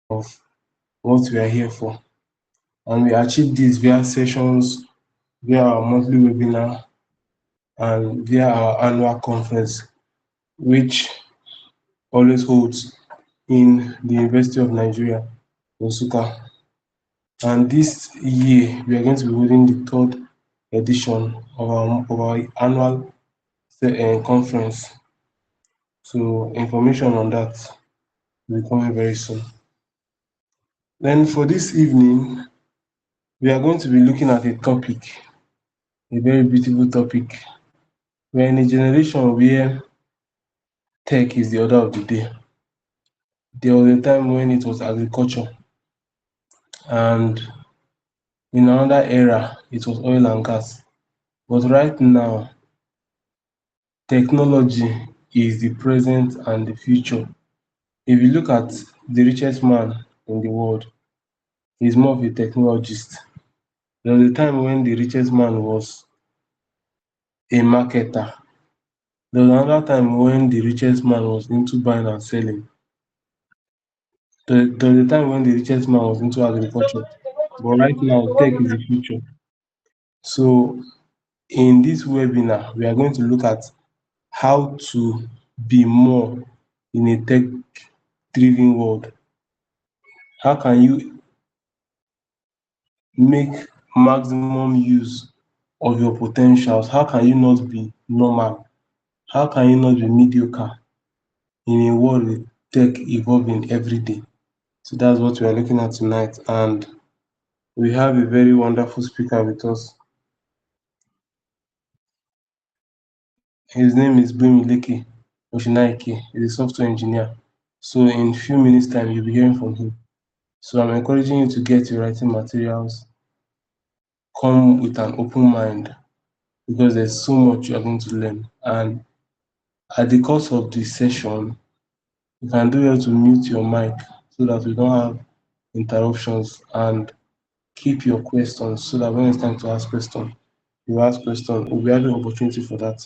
of what we are here for. And we achieve this via sessions, via our monthly webinar, and via our annual conference, which always holds in the University of Nigeria, Nsukka. And this year, we are going to be holding the third edition of our annual conference. So information on that will be coming very soon. Then for this evening, we are going to be looking at a topic, a very beautiful topic. We are in a generation where tech is the order of the day. There was a time when it was agriculture, and in another era, it was oil and gas. But right now, technology is the present and the future. If you look at the richest man in the world, he's more of a technologist. There was a time when the richest man was a marketer. There was another time when the richest man was into buying and selling. There was a time when the richest man was into agriculture. But right now, tech is the future. So in this webinar, we are going to look at how to be more in a tech-driven world. How can you make maximum use of your potentials? How can you not be normal? How can you not be mediocre in a world with tech evolving every day? So that's what we are looking at tonight. And we have a very wonderful speaker with us. His name is Bimileke Oshinaike. He's a software engineer. So in a few minutes time, you'll be hearing from him. So I'm encouraging you to get your writing materials, come with an open mind because there's so much you're going to learn. And at the course of the session, you can do well to mute your mic so that we don't have interruptions, and keep your questions so that when it's time to ask questions, you ask questions. We'll be having opportunity for that.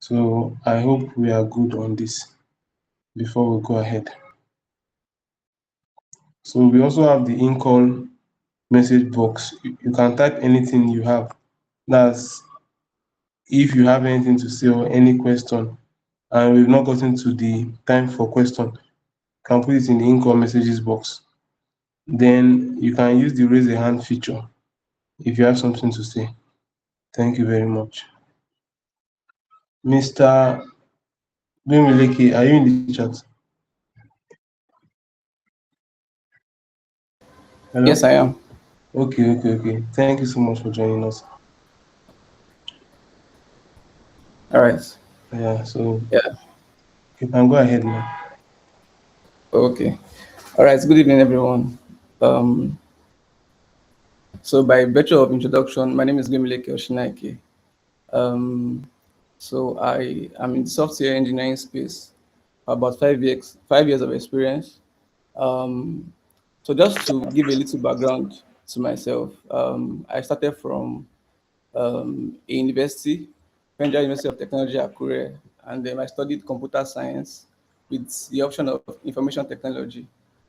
So I hope we are good on this before we go ahead. So we also have the in-call message box. You can type anything you have. That's if you have anything to say or any question, and we've not gotten to the time for question, you can put it in the in-call messages box. Then you can use the raise a hand feature if you have something to say. Thank you very much. Mr. Bimileke, are you in the chat? Yes, Hello? I am. Okay. Thank you so much for joining us. All right. Yeah, so Yeah. you can go ahead now. Okay. All right. Good evening, everyone. Um, so, by virtue of introduction, my name is Gumileke Oshinaike. Um, so, I am in the software engineering space for about 5 years. 5 years of experience. Um, so, just to give a little background to myself, I started from a university, Federal University of Technology, Akure, and then I studied computer science with the option of information technology,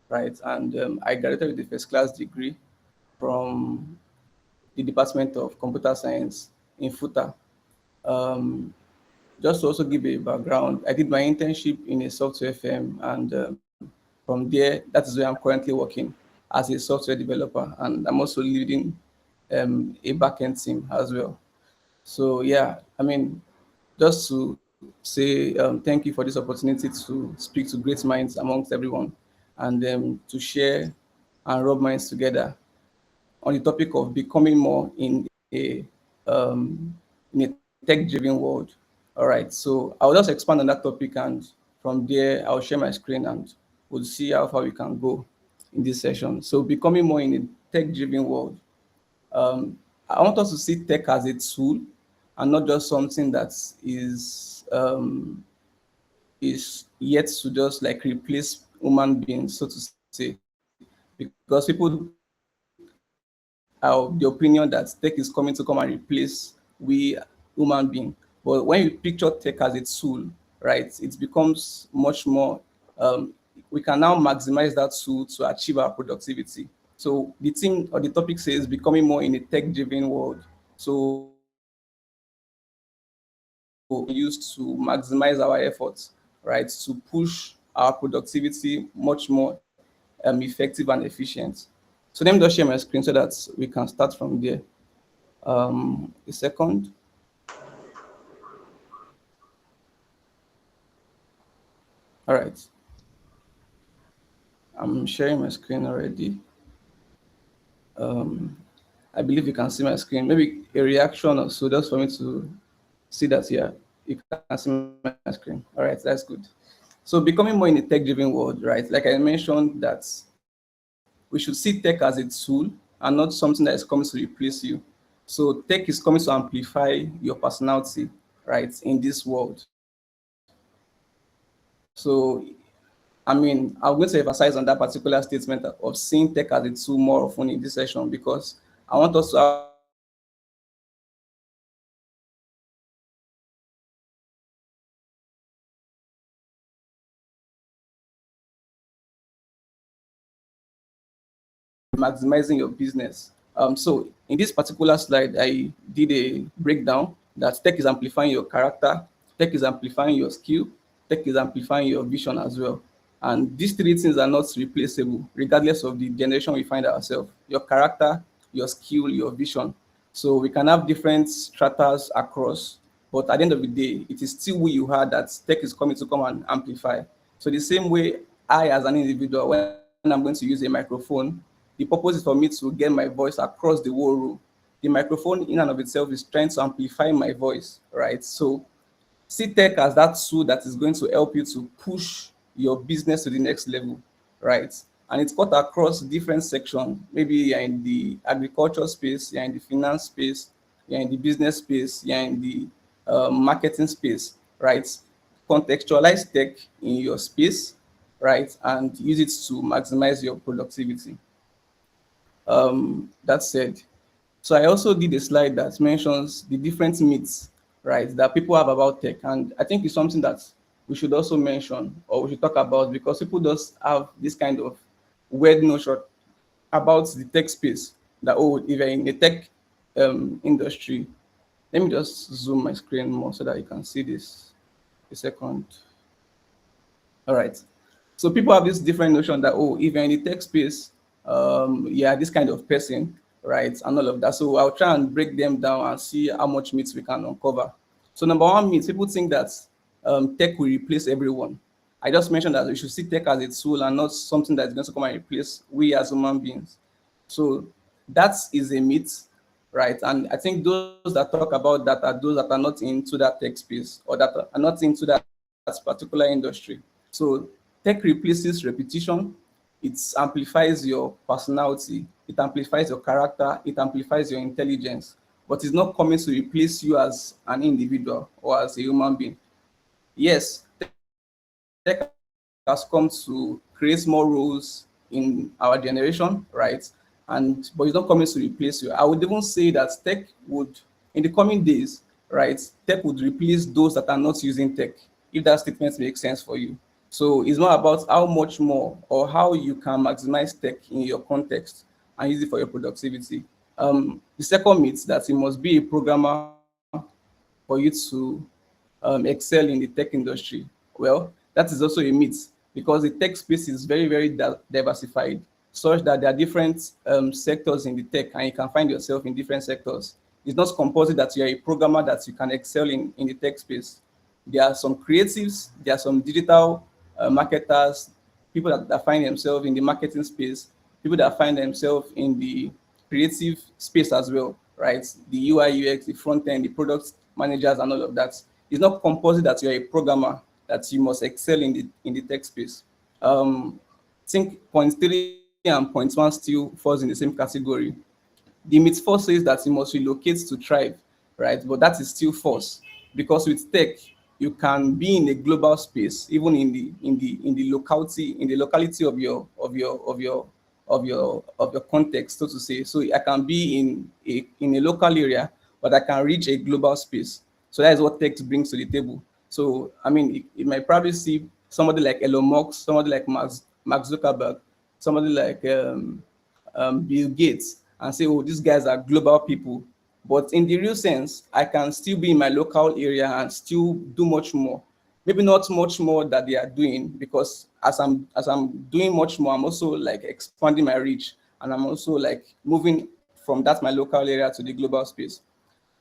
right? And I graduated with a first class degree from the Department of Computer Science in FUTA. Um, just to also give a background, I did my internship in a software firm, and from there, that is where I'm currently working as a software developer, and I'm also leading a backend team as well. So yeah, I mean, just to say thank you for this opportunity to speak to great minds amongst everyone, and to share and rub minds together on the topic of becoming more in a tech-driven world. All right, so I'll just expand on that topic, and from there I'll share my screen, and we'll see how far we can go in this session. So becoming more in a tech-driven world. um, I want us to see tech as a tool and not just something that is yet to just like replace human beings, so to say, because people are of the opinion that tech is coming to come and replace we human being. But when you picture tech as a tool, right, it becomes much more we can now maximize that tool to achieve our productivity. So the theme or the topic says becoming more in a tech-driven world. So used to maximize our efforts, right, to push our productivity much more effective and efficient. So let me just share my screen so that we can start from there. A second. All right. I'm sharing my screen already. Um, I believe you can see my screen. Maybe a reaction or so just for me to see that, yeah, you can see my screen. All right, that's good. So becoming more in a tech-driven world, right? Like I mentioned that we should see tech as a tool and not something that is coming to replace you. So tech is coming to amplify your personality, right, in this world. So I mean, I'm going to emphasize on that particular statement of seeing tech as a tool more often in this session because I want us to have this conversation about maximizing your business. So in this particular slide, I did a breakdown that tech is amplifying your character, tech is amplifying your skill, tech is amplifying your vision as well. And these three things are not replaceable, regardless of the generation we find ourselves. Your character, your skill, your vision. So we can have different stratas across, but at the end of the day, it is still who you are that tech is coming to come and amplify. So the same way I, as an individual, when I'm going to use a microphone, the purpose is for me to get my voice across the whole room. The microphone in and of itself is trying to amplify my voice, right? So see tech as that tool that is going to help you to push your business to the next level, right? And it's cut across different sections. Maybe you're in the agriculture space, you're in the finance space, you're in the business space, you're in the marketing space, right? Contextualize tech in your space, right? And use it to maximize your productivity. That said, so I also did a slide that mentions the different myths, right, that people have about tech. And I think it's something that we should also mention or we should talk about because people just have this kind of weird notion about the tech space that, oh, if you're in the tech industry, let me just zoom my screen more so that you can see this. A second. All right. So people have this different notion that, oh, if you're in the tech space, yeah, this kind of person, right, and all of that. So I'll try and break them down and see how much myths we can uncover. So number one myth, people think that tech will replace everyone. I just mentioned that we should see tech as a tool and not something that's going to come and replace we as human beings. So that is a myth, right? And I think those that talk about that are those that are not into that tech space or that are not into that particular industry. So tech replaces repetition, it amplifies your personality, it amplifies your character, it amplifies your intelligence, but it's not coming to replace you as an individual or as a human being. Yes, tech has come to create more roles in our generation, right? But it's not coming to replace you. I would even say that tech would, in the coming days, right, tech would replace those that are not using tech, if that statement makes sense for you. So it's not about how much more or how you can maximize tech in your context and use it for your productivity. The second myth that you must be a programmer for you to excel in the tech industry. Well, that is also a myth because the tech space is very, very diversified, such that there are different sectors in the tech, and you can find yourself in different sectors. It's not compulsory that you are a programmer that you can excel in the tech space. There are some creatives, there are some digital marketers, people that find themselves in the marketing space, people that find themselves in the creative space as well, right? The UI, UX, the front end, the product managers, and all of that. It's not compulsory that you're a programmer that you must excel in the tech space. I think point three and point one still falls in the same category. The myth force says that you must relocate to thrive, right? But that is still false because with tech, you can be in a global space, even in the locality of your context, so to say. So I can be in a local area, but I can reach a global space. So that is what tech brings to the table. So I mean, it might probably somebody like Elon Musk, somebody like Mark Zuckerberg, somebody like Bill Gates, and say, oh, these guys are global people. But in the real sense, I can still be in my local area and still do much more. Maybe not much more that they are doing, because as I'm doing much more, I'm also like expanding my reach, and I'm also like moving from that my local area to the global space.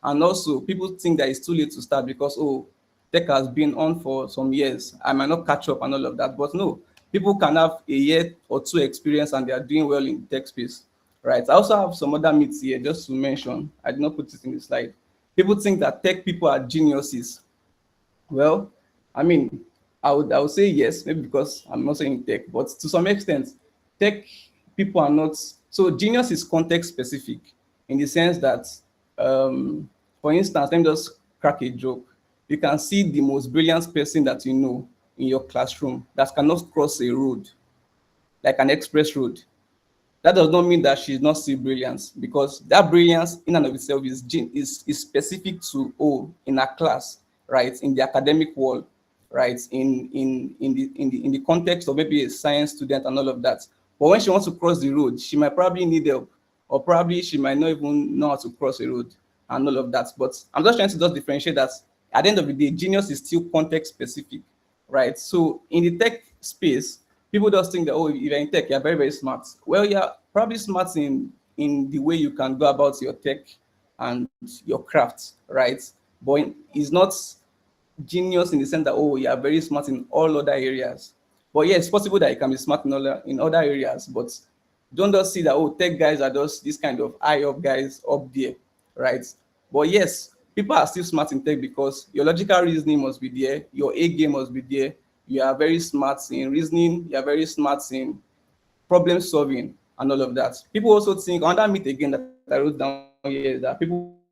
And also, people think that it's too late to start because, oh, tech has been on for some years. I might not catch up and all of that. But no, people can have a year or two experience and they are doing well in the tech space, right? I also have some other myths here just to mention. I did not put it in the slide. People think that tech people are geniuses. Well, I mean, I would say yes, maybe because I'm also in tech, but to some extent, tech people are not. So genius is context specific in the sense that, for instance, let me just crack a joke. You can see the most brilliant person that you know in your classroom that cannot cross a road, like an express road. That does not mean that she's not still brilliant, because that brilliance in and of itself is specific to, oh, in her class, right, in the academic world, right, in the context of maybe a science student and all of that. But when she wants to cross the road, she might probably need help, or probably she might not even know how to cross a road and all of that. But I'm just trying to just differentiate that at the end of the day, genius is still context specific, right? So in the tech space, people just think that, oh, if you're in tech, you're very, very smart. Well, you're probably smart in the way you can go about your tech and your craft, right? But it's not genius in the sense that, oh, you are very smart in all other areas. But yeah, it's possible that you can be smart in other areas, but don't just see that, oh, tech guys are just this kind of high up guys up there, right? But yes, people are still smart in tech because your logical reasoning must be there, your A game must be there. You are very smart in reasoning, you are very smart in problem solving and all of that. People also think, another myth again that I wrote down here, is that people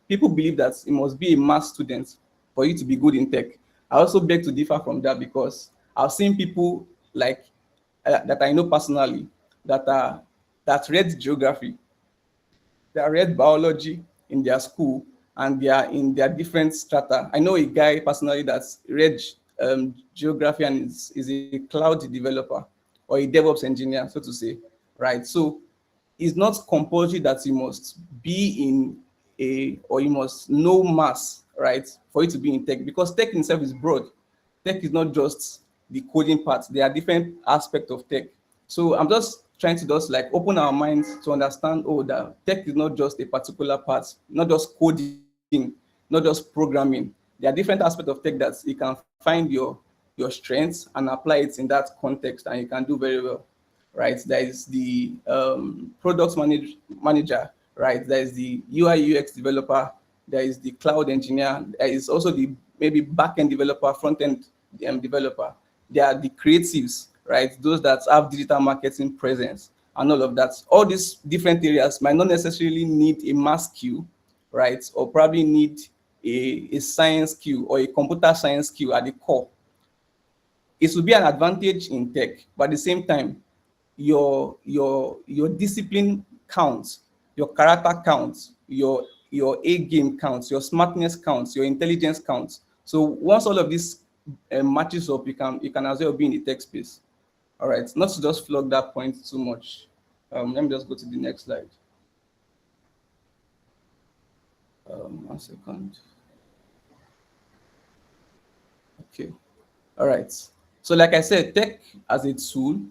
believe that it must be a math student for you to be good in tech. I also beg to differ from that, because I've seen people like that I know personally that are that read geography, they read biology in their school, and they are in their different strata. I know a guy personally that's read geography and is a cloud developer or a DevOps engineer, so to say, right? So it's not compulsory that you must be in or you must know maths, right, for you to be in tech, because tech itself is broad. Tech is not just the coding part. There are different aspects of tech. So I'm just trying to just like open our minds to understand, oh, that tech is not just a particular part, not just coding, not just programming. There are different aspects of tech that you can find your strengths and apply it in that context, and you can do very well, right? There is the manager, right? There is the UI UX developer. There is the cloud engineer. There is also the maybe back-end developer, front-end developer. There are the creatives, right? Those that have digital marketing presence and all of that. All these different areas might not necessarily need a math skill, right? Or probably need a science skill or a computer science skill at the core. It will be an advantage in tech, but at the same time, your discipline counts, your character counts, your A game counts, your smartness counts, your intelligence counts. So once all of this matches up, you can as well be in the tech space. All right, not to just flog that point too much. Let me just go to the next slide. 1 second. Okay. All right. So, like I said, tech as a tool.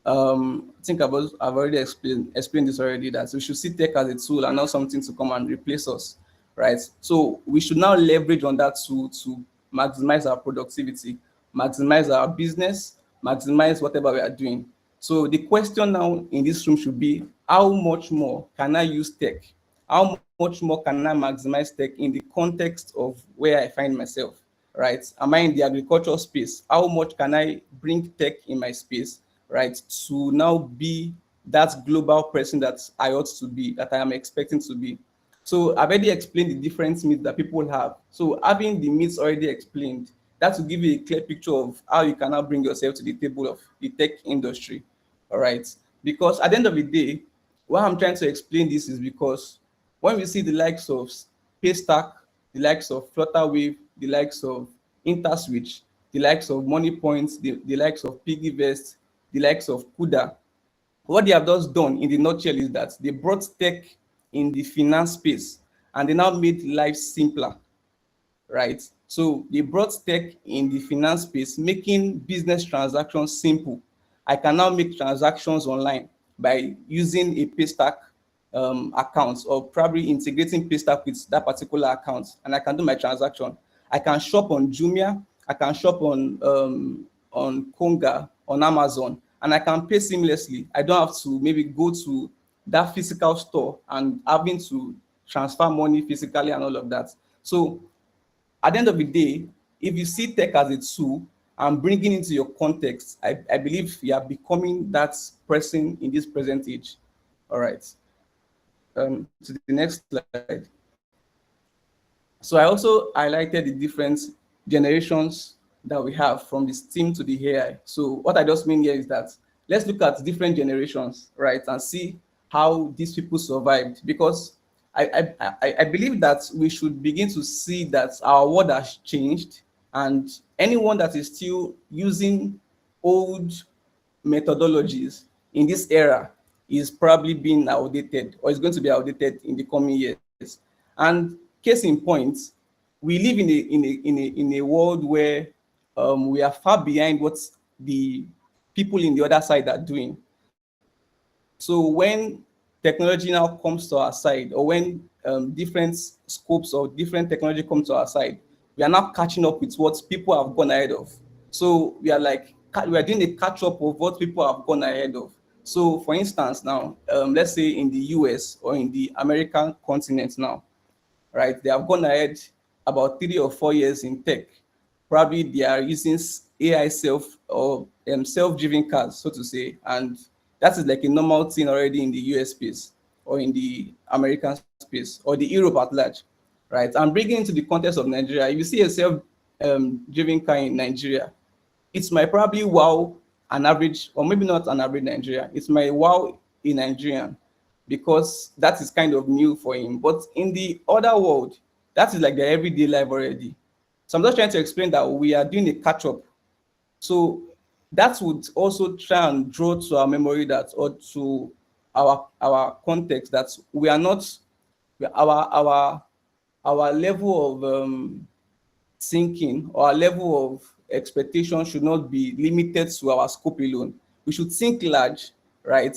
I think I've already explained this already, that we should see tech as a tool and not something to come and replace us, right? So we should now leverage on that tool to maximize our productivity, maximize our business, maximize whatever we are doing. So the question now in this room should be, how much more can I use tech? How much more can I maximize tech in the context of where I find myself, right? Am I in the agricultural space? How much can I bring tech in my space, right, to now be that global person that I ought to be, that I am expecting to be? So I've already explained the different myths that people have. So having the myths already explained, that will give you a clear picture of how you can now bring yourself to the table of the tech industry, all right? Because at the end of the day, why I'm trying to explain this is because when we see the likes of Paystack, the likes of Flutterwave, the likes of InterSwitch, the likes of Money Points, the likes of Piggyvest, the likes of Kuda. What they have just done in the nutshell is that they brought tech in the finance space and they now made life simpler, right? So they brought tech in the finance space, making business transactions simple. I can now make transactions online by using a Paystack account, or probably integrating Paystack with that particular account, and I can do my transaction. I can shop on Jumia, I can shop on Konga, on Amazon, and I can pay seamlessly. I don't have to maybe go to that physical store and having to transfer money physically and all of that. So at the end of the day, if you see tech as a tool and bringing into your context, I believe you are becoming that person in this present age. All right. To the next slide. So I also highlighted the different generations that we have from the STEAM to the AI. So what I just mean here is that let's look at different generations, right, and see how these people survived. Because I believe that we should begin to see that our world has changed, and anyone that is still using old methodologies in this era is probably being outdated, or is going to be outdated in the coming years. And case in point, we live in a world where we are far behind what the people in the other side are doing. So when technology now comes to our side, or when different scopes or different technology come to our side, we are now catching up with what people have gone ahead of. So we are like, we are doing a catch up of what people have gone ahead of. So for instance, now, let's say in the US or in the American continent now, right? They have gone ahead about 3 or 4 years in tech. Probably they are using AI self or self-driven cars, so to say, and that is like a normal thing already in the US space or in the American space or the Europe at large, right? And bringing into the context of Nigeria, if you see a self-driven car in Nigeria, it might probably wow an average, or maybe not an average Nigerian. It might wow a Nigerian because that is kind of new for him. But in the other world, that is like their everyday life already. So I'm just trying to explain that we are doing a catch up. So that would also try and draw to our memory that, or to our context, that we are not, our level of thinking, or our level of expectation should not be limited to our scope alone. We should think large, right?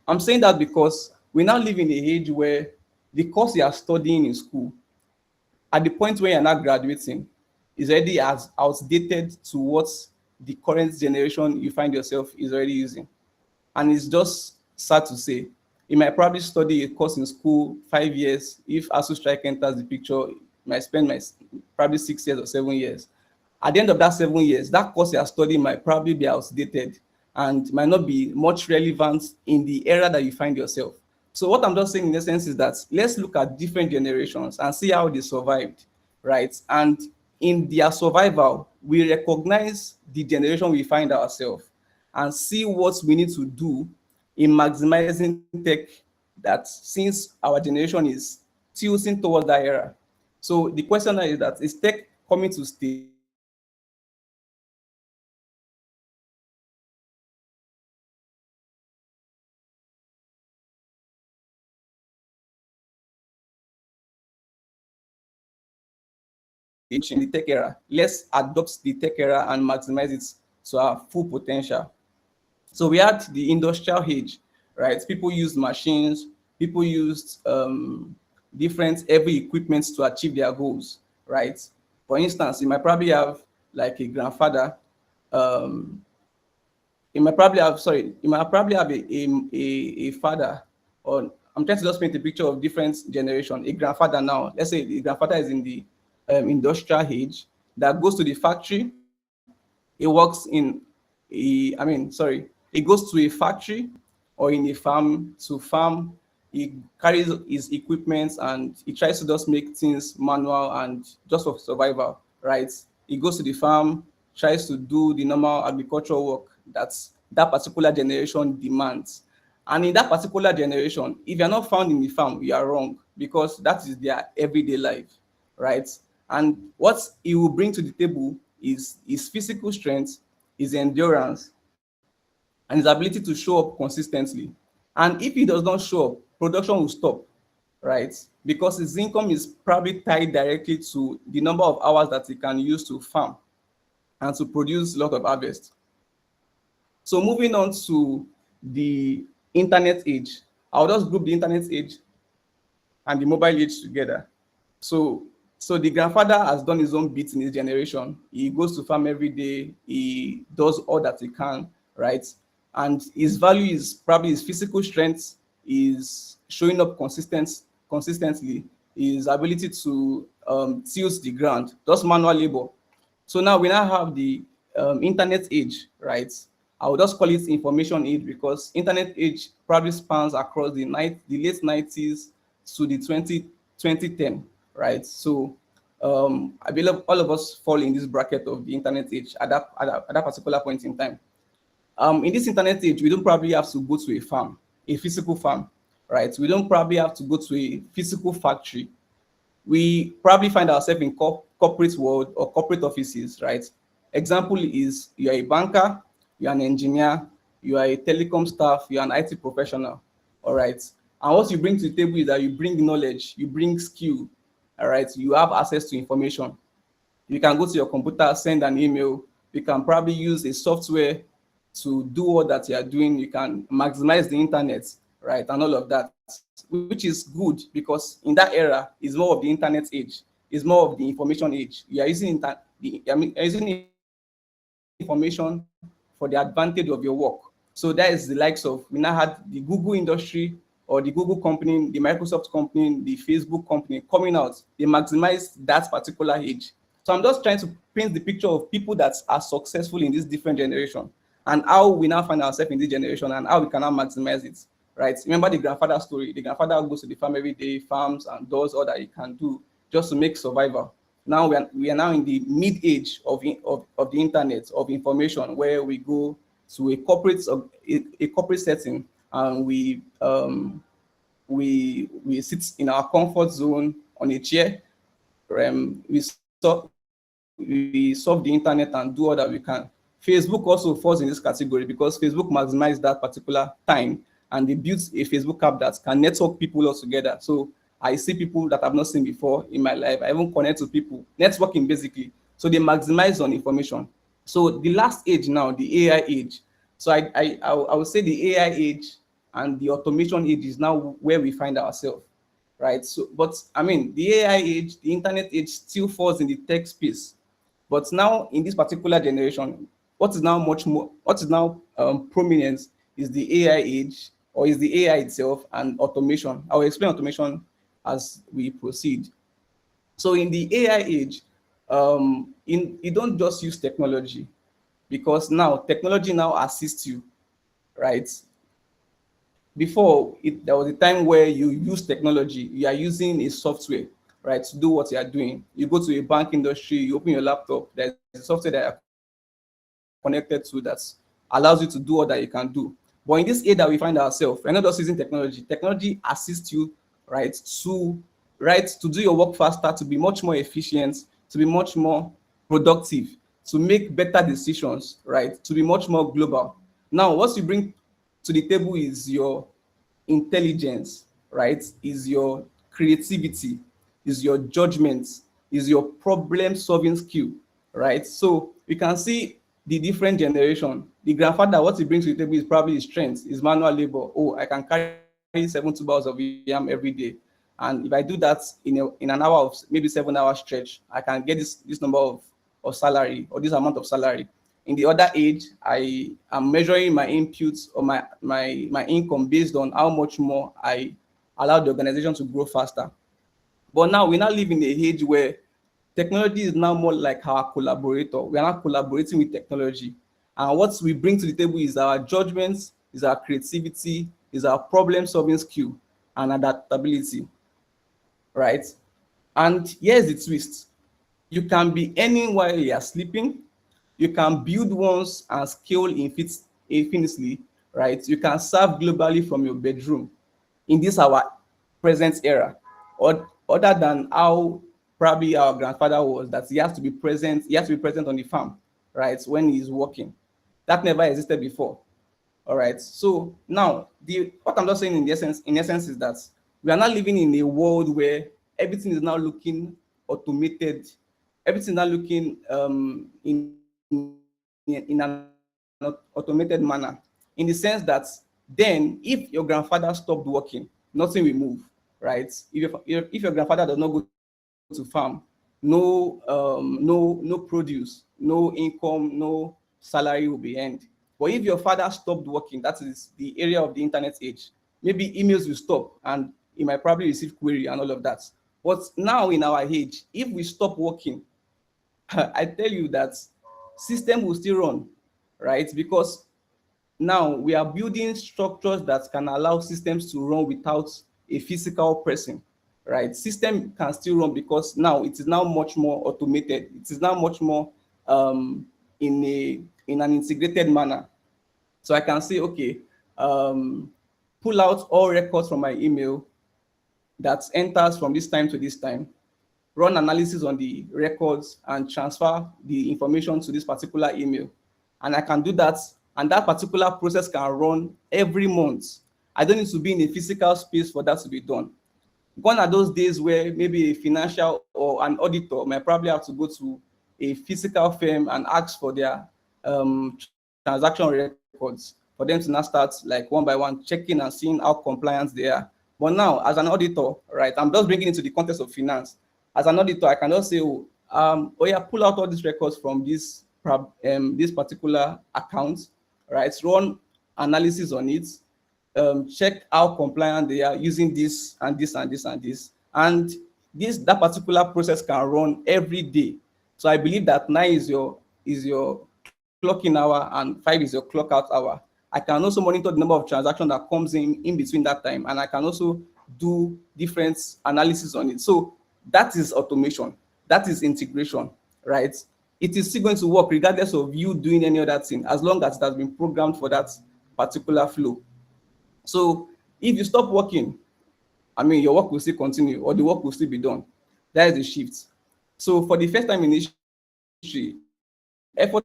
I'm saying that because we now live in a age where the course you are studying in school, at the point where you're not graduating, is already as outdated to what the current generation you find yourself is already using. And it's just sad to say. You might probably study a course in school 5 years. If ASU Strike enters the picture, you might spend probably 6 years or 7 years. At the end of that 7 years, that course you are studying might probably be outdated and might not be much relevant in the era that you find yourself. So what I'm just saying in essence is that let's look at different generations and see how they survived, right? And in their survival, we recognize the generation we find ourselves and see what we need to do in maximizing tech, that since our generation is tilting towards that era. So the question now is that, is tech coming to stay, or is it going to in the tech era? Let's adopt the tech era and maximize it to our full potential. So we had the industrial age, right? People used machines, people used different heavy equipment to achieve their goals, right? For instance, you might probably have like a grandfather, um, you might probably have a father, or I'm trying to just paint a picture of different generation. A grandfather now, let's say the grandfather is in the industrial age, that goes to the factory. He works in he goes to a factory or in a farm to farm. He carries his equipment and he tries to just make things manual and just for survival, right? He goes to the farm, tries to do the normal agricultural work that particular generation demands. And in that particular generation, if you're not found in the farm, you are wrong, because that is their everyday life, right? And what he will bring to the table is his physical strength, his endurance, and his ability to show up consistently. And if he does not show up, production will stop, right? Because his income is probably tied directly to the number of hours that he can use to farm and to produce a lot of harvest. So moving on to the internet age, I'll just group the internet age and the mobile age together. So so the grandfather has done his own bit in his generation. He goes to farm every day. He does all that he can, right? And his value is probably his physical strength, is showing up consistently, his ability to tills the ground, just manual labor. So now we now have the internet age, right? I will just call it information age because internet age probably spans across the late 90s to the 2010, right? So I believe all of us fall in this bracket of the internet age at that particular point in time. In this internet age, we don't probably have to go to a farm, a physical farm, right? We don't probably have to go to a physical factory. We probably find ourselves in corporate world or corporate offices, right? Example is you are a banker, you are an engineer, you are a telecom staff, you are an IT professional, all right? And what you bring to the table is that you bring knowledge, you bring skill, all right? You have access to information. You can go to your computer, send an email. You can probably use a software to do all that you are doing. You can maximize the internet, right? And all of that, which is good because in that era is more of the internet age, is more of the information age. You are using information for the advantage of your work. So that is the likes of, we now had the Google industry or the Google company, the Microsoft company, the Facebook company coming out. They maximize that particular age. So I'm just trying to paint the picture of people that are successful in this different generation and how we now find ourselves in this generation and how we can now maximize it, right? Remember the grandfather story. The grandfather goes to the farm every day, farms and does all that he can do just to make survival. Now we are now in the mid age of the internet of information where we go to a corporate setting and we sit in our comfort zone on a chair. We solve the internet and do all that we can. Facebook also falls in this category because Facebook maximized that particular time and they built a Facebook app that can network people all together. So I see people that I've not seen before in my life. I even connect to people, networking basically. So they maximize on information. So the last age now, the AI age. So I would say the AI age and the automation age is now where we find ourselves, right? So, but I mean, the AI age, the internet age still falls in the tech space. But now in this particular generation, what is now prominent is the AI age or is the AI itself and automation. I will explain automation as we proceed. So in the AI age, you don't just use technology because now technology now assists you, right? Before there was a time where you use technology, you are using a software, right, to do what you are doing. You go to a bank industry, you open your laptop, there's a software that are connected to that allows you to do all that you can do. But in this age that we find ourselves, we're not just using technology. Technology assists you, right, to do your work faster, to be much more efficient, to be much more productive, to make better decisions, right, to be much more global. Now what you bring to the table is your intelligence, right? Is your creativity, is your judgment, is your problem solving skill, right? So we can see the different generation. The grandfather, what he brings to the table is probably his strength, his manual labor. Oh, I can carry 7 tubers of yam every day. And if I do that in an hour of maybe 7 hour stretch, I can get this number of salary or this amount of salary. In the other age, I am measuring my inputs or my income based on how much more I allow the organization to grow faster. But now we now live in a age where technology is now more like our collaborator. We are now collaborating with technology. And what we bring to the table is our judgments, is our creativity, is our problem solving skill and adaptability, right? And here's the twist. You can be earning while you are sleeping. You can build once and scale infinitely, right? You can serve globally from your bedroom in this our present era, or other than how probably our grandfather was, that he has to be present. He has to be present on the farm, right, when he's working. That never existed before. All right. So now, the what I'm just saying in essence is that we are now living in a world where everything is now looking automated. Everything is now looking in an automated manner. In the sense that then, if your grandfather stopped working, nothing will move, right? If your grandfather does not go to farm, no produce, no income, no salary will be earned. But if your father stopped working, that is the area of the internet age, maybe emails will stop and he might probably receive query and all of that. But now in our age, if we stop working, I tell you that system will still run, right? Because now we are building structures that can allow systems to run without a physical person, right? System can still run because now it is now much more automated. It is now much more um, in an integrated manner. So I can say, okay, um, pull out all records from my email that enters from this time to this time, run analysis on the records and transfer the information to this particular email. And I can do that, and that particular process can run every month. I don't need to be in a physical space for that to be done. Gone are those days where maybe a financial or an auditor might probably have to go to a physical firm and ask for their transaction records for them to now start like one by one checking and seeing how compliant they are. But now, as an auditor, right, I'm just bringing into the context of finance. As an auditor, I can just say, oh yeah, pull out all these records from this particular account, right? Run analysis on it, check how compliant they are using this and this and this and this. And that particular process can run every day. So I believe that 9 is your clock in hour and 5 is your clock out hour. I can also monitor the number of transactions that comes in between that time, and I can also do different analysis on it. So that is automation. That is integration, right? It is still going to work regardless of you doing any other thing, as long as it has been programmed for that particular flow. So if you stop working, I mean, your work will still continue or the work will still be done. That is the shift. So for the first time in history, effort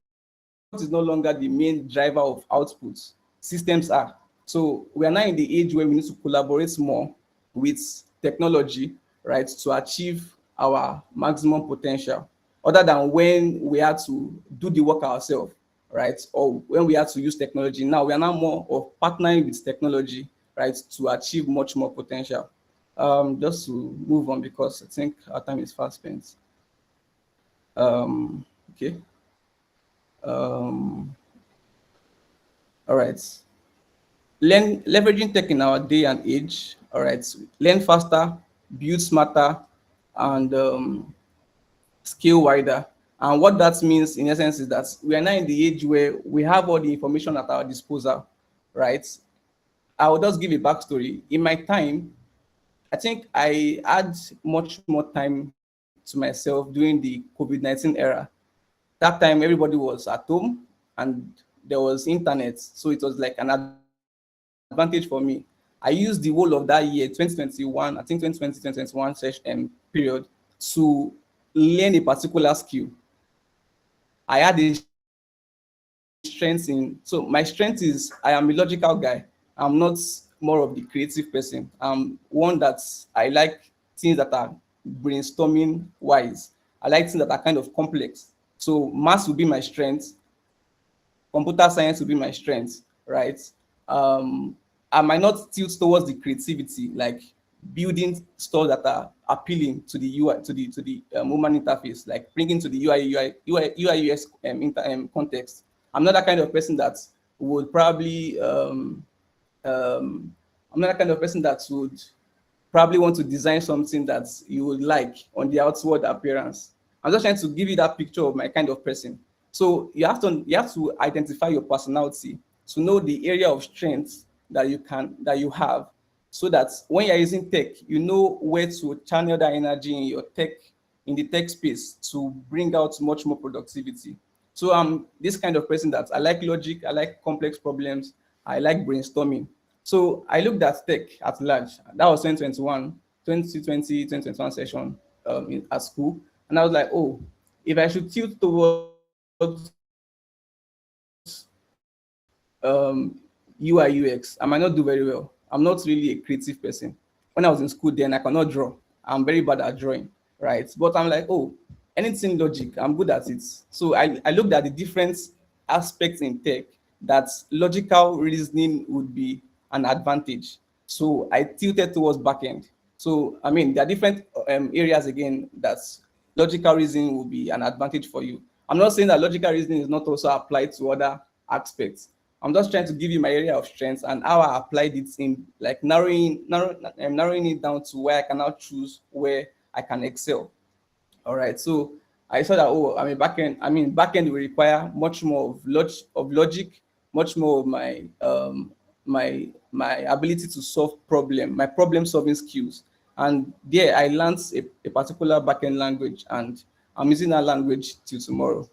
is no longer the main driver of outputs. Systems are. So we are now in the age where we need to collaborate more with technology, right, to achieve our maximum potential, other than when we had to do the work ourselves, right, or when we had to use technology. Now we are now more of partnering with technology, right, to achieve much more potential. Just to move on because I think our time is fast spent. Okay. Um, all right. Leveraging tech in our day and age. All right. Learn faster, build smarter, and scale wider. And what that means, in essence, is that we are now in the age where we have all the information at our disposal, right? I will just give a backstory. In my time, I think I had much more time to myself during the COVID-19 era. That time, everybody was at home and there was internet. So it was like an advantage for me. I used the whole of that year, 2021, I think 2020, 2021 period, to learn a particular skill. I had a strength in, so my strength is I am a logical guy. I'm not more of the creative person. I'm one that I like things that are brainstorming wise. I like things that are kind of complex. So maths will be my strength, computer science will be my strength, right? I might not tilt towards the creativity, like building stores that are appealing to the UI, to the human interface, like bringing to the UI UX context. I'm not that kind of person that would probably um, I'm not the kind of person that would probably want to design something that you would like on the outward appearance. I'm just trying to give you that picture of my kind of person. So you have to identify your personality to know the area of strength that you have, so that when you're using tech, you know where to channel that energy in the tech space to bring out much more productivity. So I'm this kind of person that I like logic, I like complex problems, I like brainstorming. So I looked at tech at large. That was 2021, 2020, 2021 session. at school, and I was like, oh, if I should tilt towards UI UX, I might not do very well. I'm not really a creative person. When I was in school, then I cannot draw. I'm very bad at drawing, right? But I'm like, oh, anything logic, I'm good at it. So I looked at the different aspects in tech that logical reasoning would be an advantage. So I tilted towards backend. So I mean, there are different areas again that logical reasoning will be an advantage for you. I'm not saying that logical reasoning is not also applied to other aspects. I'm just trying to give you my area of strength and how I applied it in like narrowing it down to where I can now choose where I can excel. All right. So I saw that, oh, backend will require much more of logic, much more of my ability to solve my problem solving skills. And there I learned a particular backend language, and I'm using that language till tomorrow.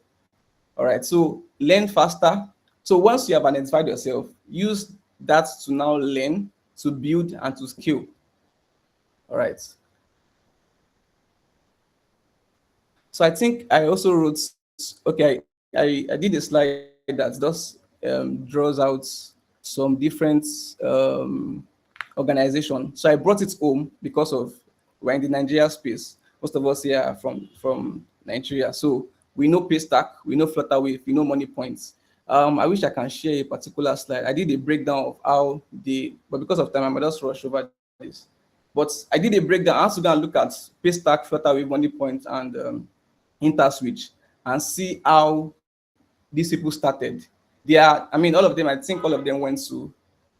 All right. So learn faster. So once you have identified yourself, use that to now learn, to build, and to scale. All right. So I think I also wrote, okay, I did a slide that just draws out some different organization. So I brought it home because of we're in the Nigeria space. Most of us here are from Nigeria. So we know Paystack, we know Flutterwave, we know Money Points. I wish I can share a particular slide. I did a breakdown of how but because of time, I might just rush over this. But I did a breakdown. I have to go and look at Paystack, Flutterwave, Money Points, and interswitch and see how these people started. They are, I mean, all of them, I think all of them went to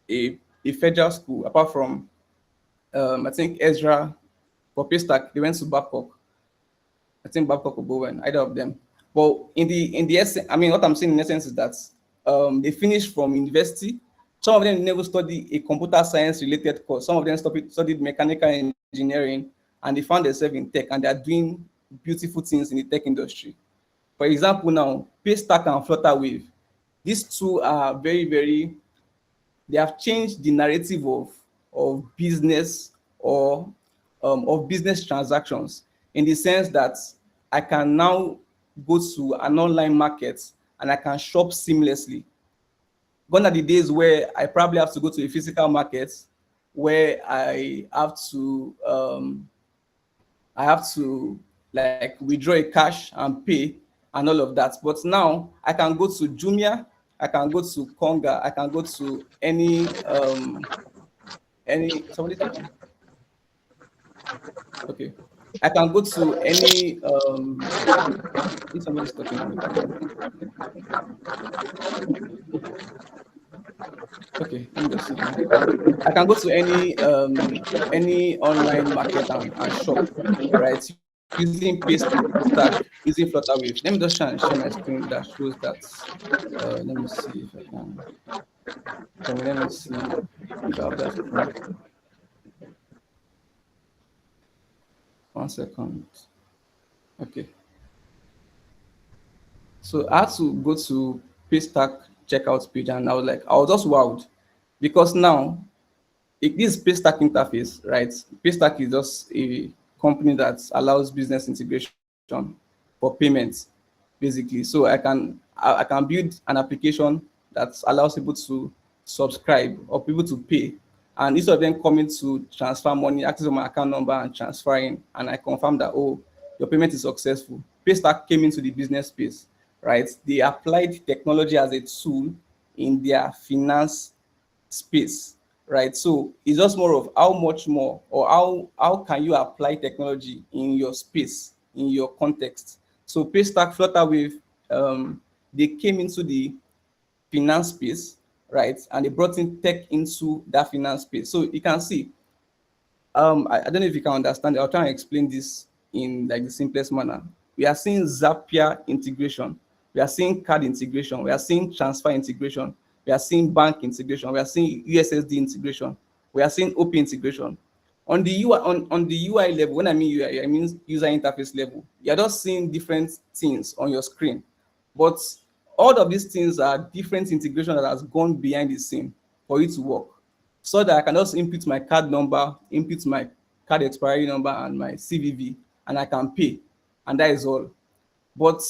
a federal school, apart from I think Ezra for Paystack, they went to Babcock. I think Babcock or Bowen, either of them. But in the essence, I mean, what I'm saying in essence is that they finished from university. Some of them never studied a computer science related course. Some of them studied mechanical engineering, and they found themselves in tech, and they are doing beautiful things in the tech industry. For example, now Paystack and Flutterwave, these two are they have changed the narrative of business or of business transactions, in the sense that I can now go to an online market and I can shop seamlessly. Gone are the days where I probably have to go to a physical market, where I have to like withdraw a cash and pay and all of that. But now I can go to Jumia, I can go to Konga, I can go to somebody talking. Okay. I can go to any if somebody's talking in the background. Okay, let me just see now. I can go to any online market and shop, right? Using Paystack, using Flutterwave. Let me just try and share my screen that shows that. Let me see if I can. Let me see if I have that screen. 1 second. Okay. So I had to go to Paystack checkout page, and I was just wowed, because now this Paystack interface, right? Paystack is just a company that allows business integration for payments, basically. So I can build an application that allows people to subscribe or people to pay, and instead of them coming to transfer money, access my account number and transferring, and I confirm that, oh, your payment is successful. Paystack came into the business space, right? They applied technology as a tool in their finance space, right? So it's just more of how much more, or how can you apply technology in your space, in your context. So Paystack, Flutterwave, they came into the finance space, right? And they brought in tech into that finance space. So you can see, I don't know if you can understand it. I'll try and explain this in like the simplest manner. We are seeing Zapier integration. We are seeing card integration. We are seeing transfer integration. We are seeing bank integration. We are seeing USSD integration. We are seeing OP integration. On the UI, on the UI level, when I mean UI, I mean user interface level, you're just seeing different things on your screen. But all of these things are different integration that has gone behind the scene for it to work, so that I can just input my card number, input my card expiry number, and my CVV, and I can pay, and that is all. But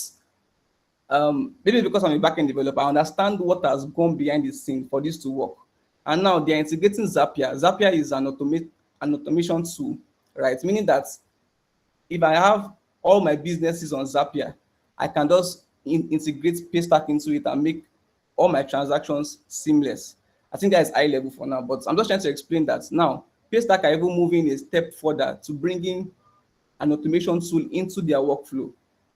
maybe because I'm a backend developer, I understand what has gone behind the scene for this to work. And now they're integrating Zapier. Zapier is an automation tool, right? Meaning that if I have all my businesses on Zapier, I can just integrate Paystack into it and make all my transactions seamless. I think that is high level for now, but I'm just trying to explain that now Paystack are even moving a step further to bring in an automation tool into their workflow.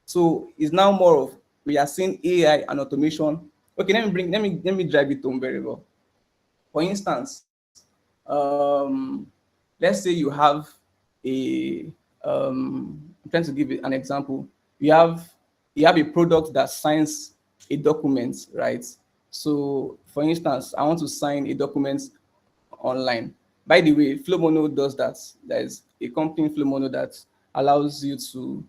So it's now more of we are seeing AI and automation. Okay, let me drive it home very well. For instance, let's say you have a I'm trying to give it an example. You have you have a product that signs a document, right? So for instance, I want to sign a document online. By the way, Flowmono does that. There is a company Flowmono that allows you to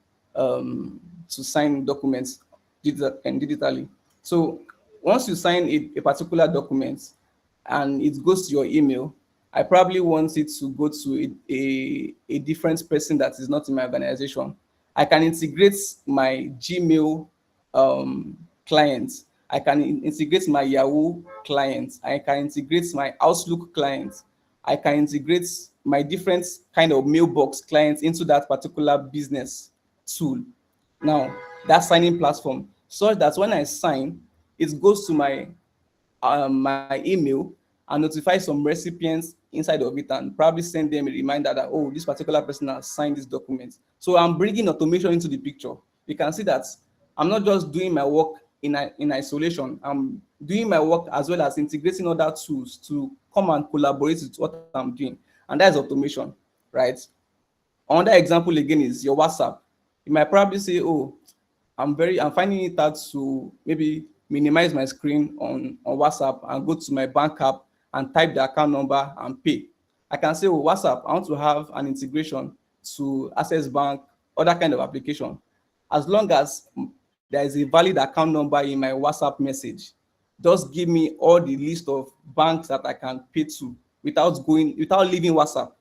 sign documents digitally. So once you sign a particular document and it goes to your email, I probably want it to go to a different person that is not in my organization. I can integrate my Gmail client. I can integrate my Yahoo client. I can integrate my Outlook client. I can integrate my different kind of mailbox clients into that particular business tool. Now, that signing platform, such that when I sign, it goes to my email and notify some recipients inside of it and probably send them a reminder that, oh, this particular person has signed this document. So I'm bringing automation into the picture. You can see that I'm not just doing my work in isolation. I'm doing my work as well as integrating other tools to come and collaborate with what I'm doing. And that is automation, right? Another example again is your WhatsApp. You might probably say, oh, I'm finding it hard to maybe minimize my screen on WhatsApp and go to my bank app and type the account number and pay. I can say, oh, WhatsApp, I want to have an integration to Access Bank, other kind of application. As long as there is a valid account number in my WhatsApp message, just give me all the list of banks that I can pay to without leaving WhatsApp.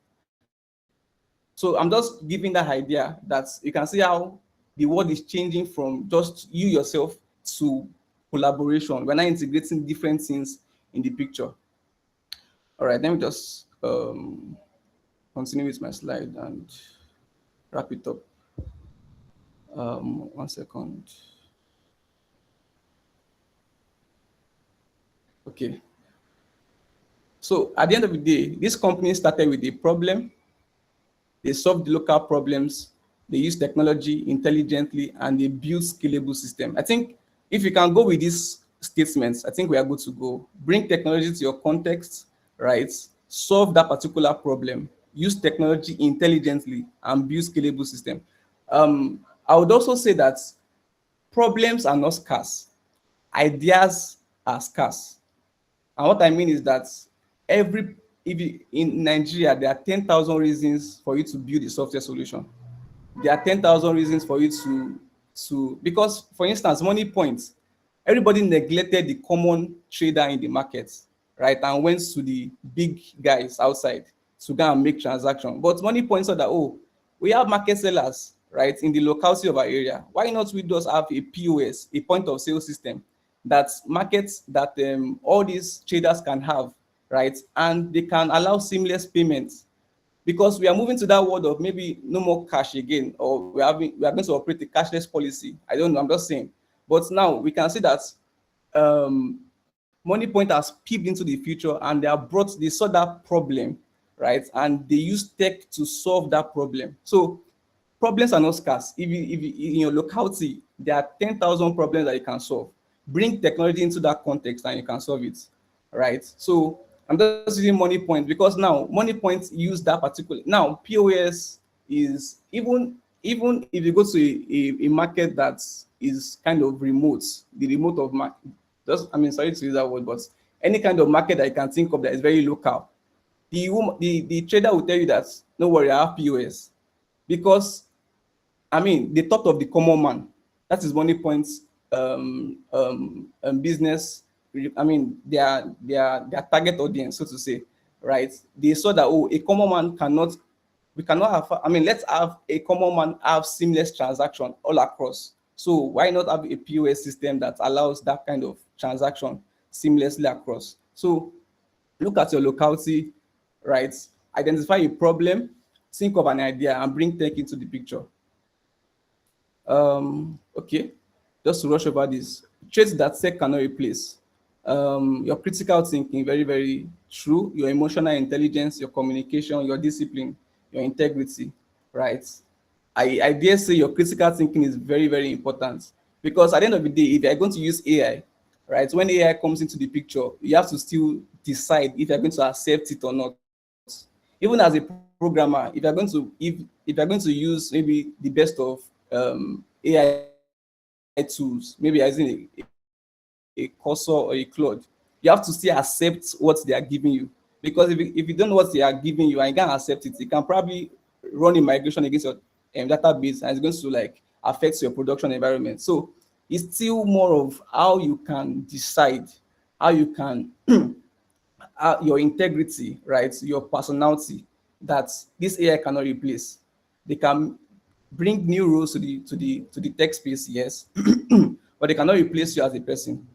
So I'm just giving that idea that you can see how the world is changing from just you yourself to collaboration. We're now integrating different things in the picture. All right, let me just continue with my slide and wrap it up. 1 second. Okay. So at the end of the day, this company started with a problem. They solved the local problems. They use technology intelligently and they build scalable system. I think if you can go with these statements, I think we are good to go. Bring technology to your context, right? Solve that particular problem. Use technology intelligently and build scalable system. I would also say that problems are not scarce. Ideas are scarce. And what I mean is that every if you, in Nigeria, there are 10,000 reasons for you to build a software solution. There are 10,000 reasons for you to because, for instance, money points. Everybody neglected the common trader in the market, right, and went to the big guys outside to go and make transaction. But money points said that, oh, we have market sellers, right, in the locality of our area. Why not we just have a POS, a point of sale system, that markets that all these traders can have, right, and they can allow seamless payments, because we are moving to that world of maybe no more cash again, or we are going to operate a cashless policy. I don't know, I'm just saying. But now we can see that Money Point has peeped into the future and they saw that problem, right? And they use tech to solve that problem. So problems are not scarce. If in your locality there are 10,000 problems that you can solve, bring technology into that context and you can solve it, right? So I'm just using Money Point because now Money Point use that particular. Now POS is even if you go to a market that is kind of remote, the remote of market, just I mean sorry to use that word, but any kind of market that you can think of that is very local, the trader will tell you that no worry, I have POS, because I mean they thought of the common man. That is Money Point's business. I mean their target audience, so to say, right? They saw that, oh, a common man cannot we cannot have, I mean, let's have a common man have seamless transaction all across. So why not have a POS system that allows that kind of transaction seamlessly across? So look at your locality, right? Identify a problem, think of an idea, and bring tech into the picture. Okay, just to rush over this, traits that tech cannot replace. Your critical thinking, very, very true. Your emotional intelligence, your communication, your discipline, your integrity, right? I dare say your critical thinking is very, very important, because at the end of the day, if you're going to use AI, right, when AI comes into the picture, you have to still decide if you're going to accept it or not. Even as a programmer, if you're going to use maybe the best of AI tools, maybe as in a cursor or a Claude, you have to still accept what they are giving you. Because if you don't know what they are giving you and you can't accept it, you can probably run a migration against your database, and it's going to like affect your production environment. So it's still more of how you can decide, how you can your integrity, right? Your personality, that this AI cannot replace. They can bring new rules to the tech space, yes, but they cannot replace you as a person.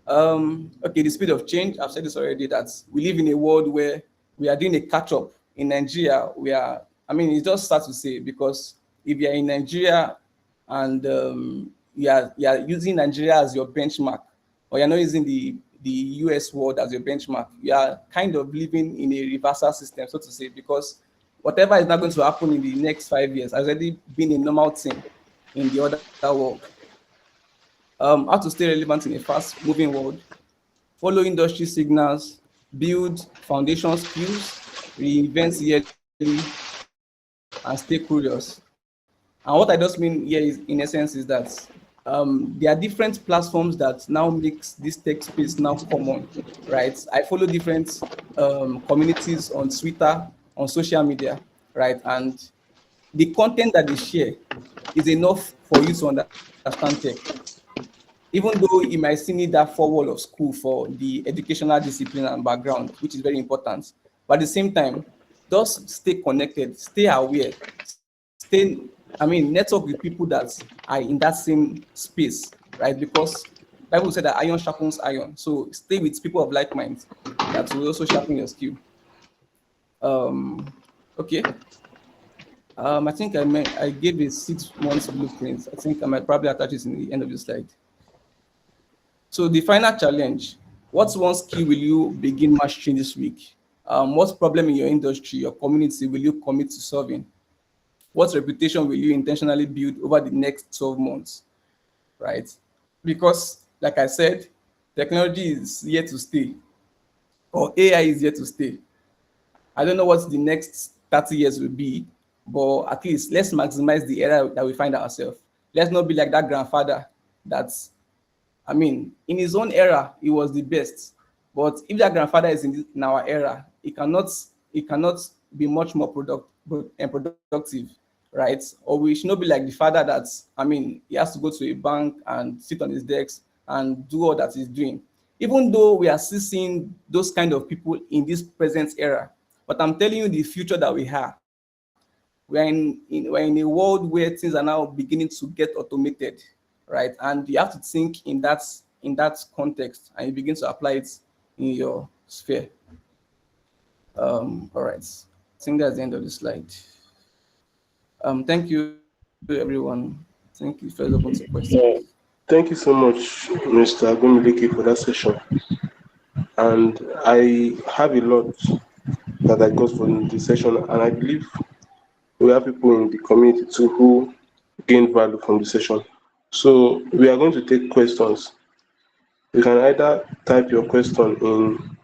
Okay, the speed of change. I've said this already, that we live in a world where we are doing a catch up. In Nigeria, we are. I mean, it's just sad to say, because if you are in Nigeria and you are using Nigeria as your benchmark, or you're not using the US world as your benchmark, you are kind of living in a reversal system, so to say, because whatever is not going to happen in the next 5 years has already been a normal thing in the other world. How to stay relevant in a fast-moving world, follow industry signals, build foundation skills, reinvent yearly, and stay curious. And what I just mean here is, in essence, is that there are different platforms that now makes this tech space now common, right? I follow different communities on Twitter, on social media, right? And the content that they share is enough for you to understand tech, even though you might still need that four wall of school for the educational discipline and background, which is very important. But at the same time, just stay connected, stay aware, network with people that are in that same space, right? Because Bible said that iron sharpens iron. So stay with people of like minds that will also sharpen your skill. Okay. I think I gave a 6 months blueprint. I think I might probably attach it in the end of the slide. So the final challenge: what one skill will you begin mastering this week? What problem in your industry, your community will you commit to solving? What reputation will you intentionally build over the next 12 months, right? Because, like I said, technology is here to stay, or AI is here to stay. I don't know what the next 30 years will be, but at least let's maximize the era that we find ourselves. Let's not be like that grandfather that's, I mean, in his own era, he was the best. But if that grandfather is in our era, he cannot be much more productive, right? Or we should not be like the father that's, I mean, he has to go to a bank and sit on his desk and do all that he's doing. Even though we are still seeing those kind of people in this present era, but I'm telling you the future that we have. We're in a world where things are now beginning to get automated, right? And you have to think in that context, and you begin to apply it in your sphere. All right. I think that's the end of the slide. Thank you, everyone. Thank you. First open to questions. Yeah. Thank you so much, Mr. Agumileke, for that session. And I have a lot that I got from the session, and I believe we have people in the community too who gain value from the session. So we are going to take questions. You can either type your question in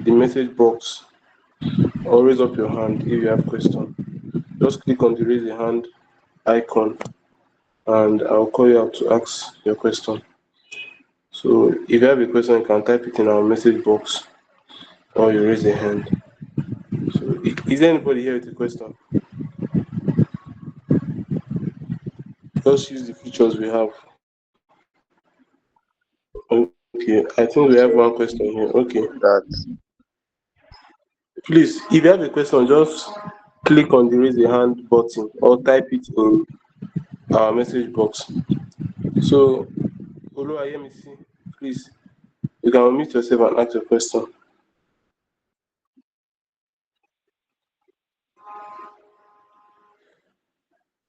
the message box or raise up your hand if you have question. Just click on the raise a hand icon and I'll call you out to ask your question. So if you have a question, you can type it in our message box or you raise a hand. So is there anybody here with a question? Just use the features we have. Okay, I think we have one question here. Okay. That Please, if you have a question, just click on the raise a hand button or type it in our message box. So, Oluwayemisi, please, you can unmute yourself and ask your question.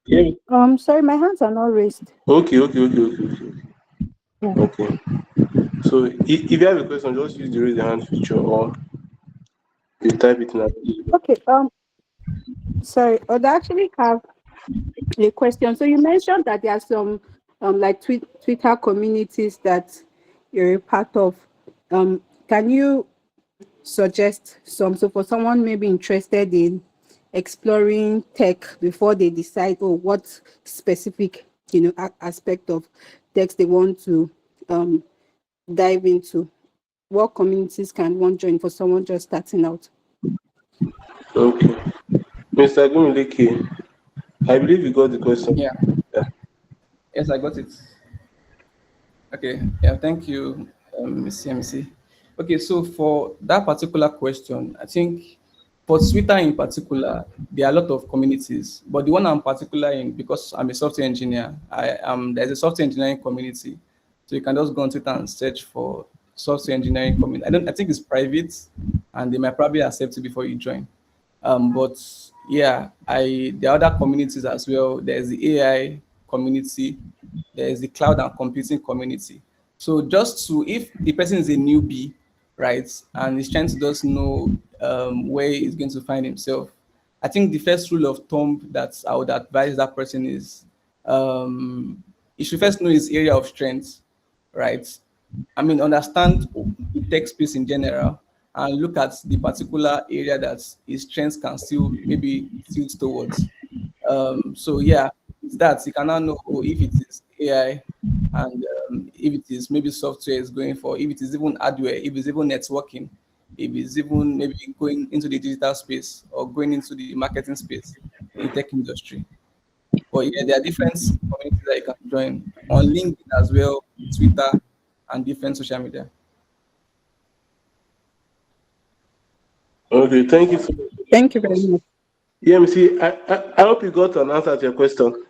Yeah. Sorry, my hands are not raised. Okay. Yeah. Okay. So, if you have a question, just use the raise a hand feature or you type it in a Okay. Sorry. I actually have a question. So you mentioned that there are some like Twitter communities that you're a part of. Can you suggest some? So for someone maybe interested in exploring tech before they decide, oh, what specific aspect of tech they want to um dive into, what communities can one join for someone just starting out? Okay. Mr. Gumileke, I believe you got the question. Yeah. Yeah. Yes, I got it. Okay. Yeah. Thank you, Ms. CMC. Okay. So for that particular question, I think for Twitter in particular, there are a lot of communities, but the one I'm particular in, because I'm a software engineer, there's a software engineering community. So you can just go on Twitter and search for software engineering community. I think it's private, and they might probably accept it before you join. But yeah, there are other communities as well. There's the AI community, there's the cloud and computing community. So just to, if the person is a newbie, right, and is trying to just know where he's going to find himself, I think the first rule of thumb that I would advise that person is he should first know his area of strength, right? I mean, understand the tech space in general and look at the particular area that his strengths can still maybe tilt towards. So yeah, it's that you can now know, oh, if it is AI and if it is maybe software is going for, if it is even hardware, if it's even networking, if it's even maybe going into the digital space or going into the marketing space in tech industry. But yeah, there are different communities that you can join on LinkedIn as well, Twitter, and different social media. Okay, thank you so much for Thank you that very response. much. Yeah, see, I hope you got an answer to your question.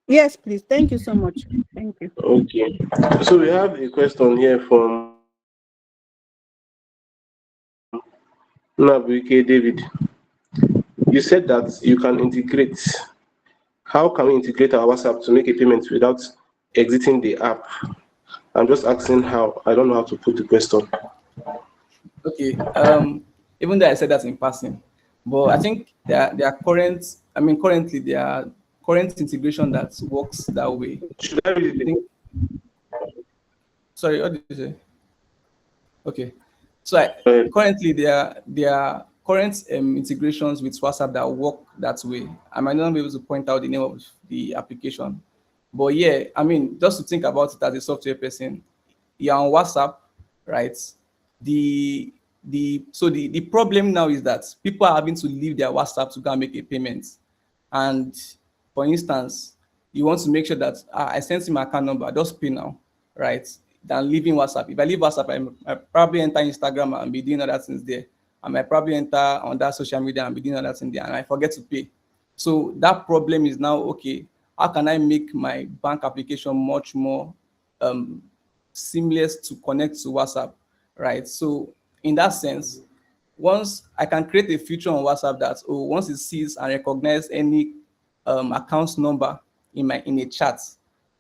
Yes, please. Thank you so much. Thank you. Okay. So we have a question here from Nabuike David. You said that you can integrate. How can we integrate our WhatsApp to make a payment without exiting the app? I'm just asking how. I don't know how to put the question. Okay. Even though I said that in passing, but I think there are currently there are current integration that works that way. Should I read I it think, again? sorry, what did you say? Okay. So currently there are current integrations with WhatsApp that work that way. I might not be able to point out the name of the application, but yeah, I mean, just to think about it as a software person, you're on WhatsApp, right? The problem now is that people are having to leave their WhatsApp to go and make a payment. And for instance, you want to make sure that I sent him my account number, just pay now, right? Than leaving WhatsApp. If I leave WhatsApp, I probably enter Instagram and be doing other things there. I might probably enter on that social media and be doing other things there, and I forget to pay. So that problem is now, okay, how can I make my bank application much more um, seamless to connect to WhatsApp, right? So in that sense, once I can create a feature on WhatsApp that, oh, once it sees and recognize any account number in a chat,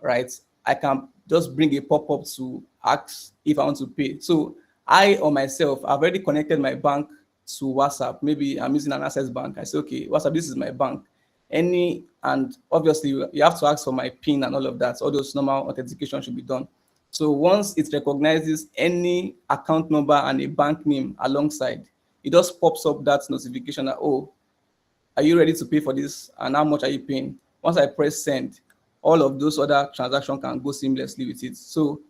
right, I can just bring a pop-up to ask if I want to pay. So I or myself, I've already connected my bank to WhatsApp. Maybe I'm using an Access Bank. I say, okay, WhatsApp, this is my bank. And obviously you have to ask for my PIN and all of that. All those normal authentication should be done. So once it recognizes any account number and a bank name alongside, it just pops up that notification that, oh, are you ready to pay for this? And how much are you paying? Once I press send, all of those other transactions can go seamlessly with it. So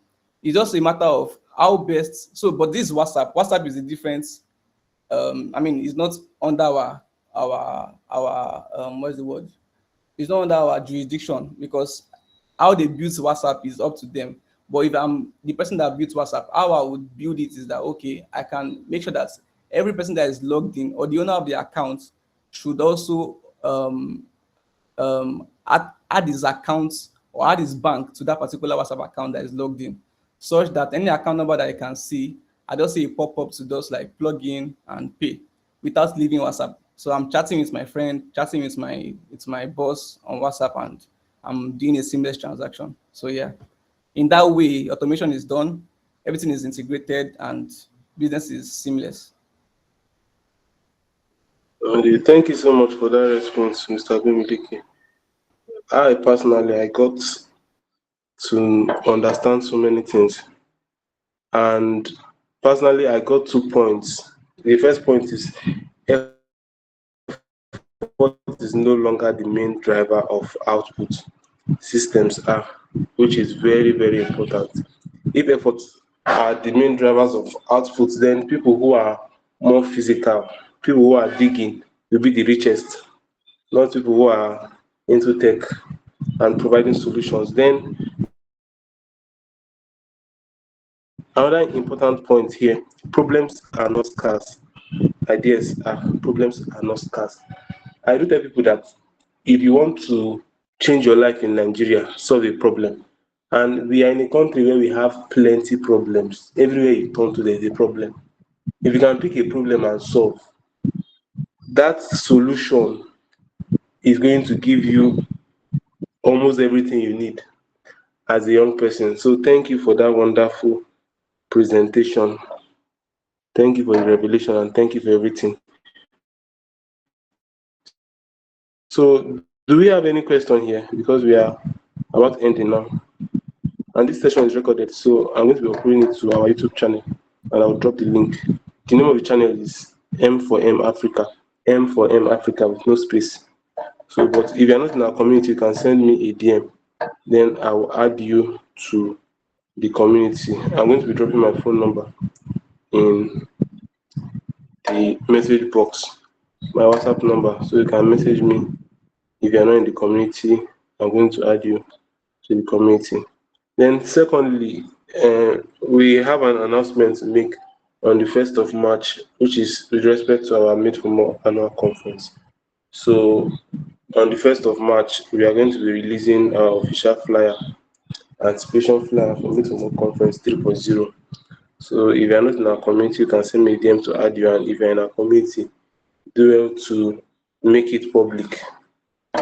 it's just a matter of how best. So, but this WhatsApp, WhatsApp is a different. I mean, it's not under our what's the word? It's not under our jurisdiction because how they build WhatsApp is up to them. But if I'm the person that built WhatsApp, how I would build it is that, okay, I can make sure that every person that is logged in or the owner of the account should also um, add his account or add his bank to that particular WhatsApp account that is logged in, such that any account number that I can see, I just see a pop up to just like plug in and pay without leaving WhatsApp. So I'm chatting with my friend, chatting with my boss on WhatsApp, and I'm doing a seamless transaction. So yeah, in that way, automation is done, everything is integrated, and business is seamless. And thank you so much for that response, Mr. Bimiliki. I personally, I got to understand so many things. And personally, I got 2 points. The first point is effort is no longer the main driver of output. Systems are, which is very, very important. If efforts are the main drivers of output, then people who are more physical, people who are digging will be the richest, not people who are into tech and providing solutions. Then another important point here, problems are not scarce. Ideas are problems are not scarce. I do tell people that if you want to change your life in Nigeria, solve a problem. And we are in a country where we have plenty problems. Everywhere you turn to, there's a problem. If you can pick a problem and solve, that solution is going to give you almost everything you need as a young person. So thank you for that wonderful presentation. Thank you for the revelation and thank you for everything. So do we have any question here? Because we are about to end it now. And this session is recorded. So I'm going to be uploading it to our YouTube channel and I'll drop the link. The name of the channel is M4M Africa. M4M Africa with no space. So, but if you're not in our community, you can send me a DM. Then I will add you to the community. I'm going to be dropping my phone number in the message box, my WhatsApp number, so you can message me. If you're not in the community, I'm going to add you to the community. Then, secondly, we have an announcement to make on the 1st of March, which is with respect to our Meet for More annual conference. So, on the 1st of March, we are going to be releasing our official flyer, anticipation flyer for Meet for More Conference 3.0. So, if you're not in our community, you can send me a DM to add you, and if you're in our community, do well to make it public,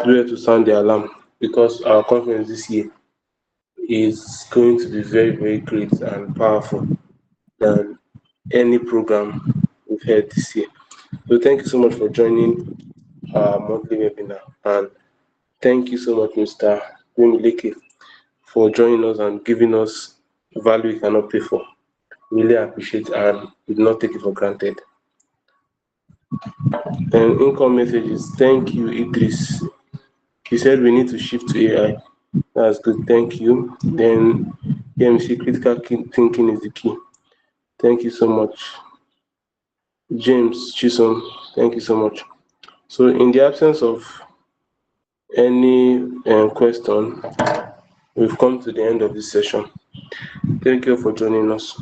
do well to sound the alarm, because our conference this year is going to be very, very great and powerful than any program we've had this year. So thank you so much for joining our monthly webinar, and thank you so much, Mr. Wimileke, for joining us and giving us value we cannot pay for. Really appreciate and we do not take it for granted. And income messages, thank you, Idris. He said we need to shift to AI. That's good, thank you. Then PMC critical thinking is the key. Thank you so much. James Chisholm, thank you so much. So in the absence of any question, we've come to the end of this session. Thank you for joining us.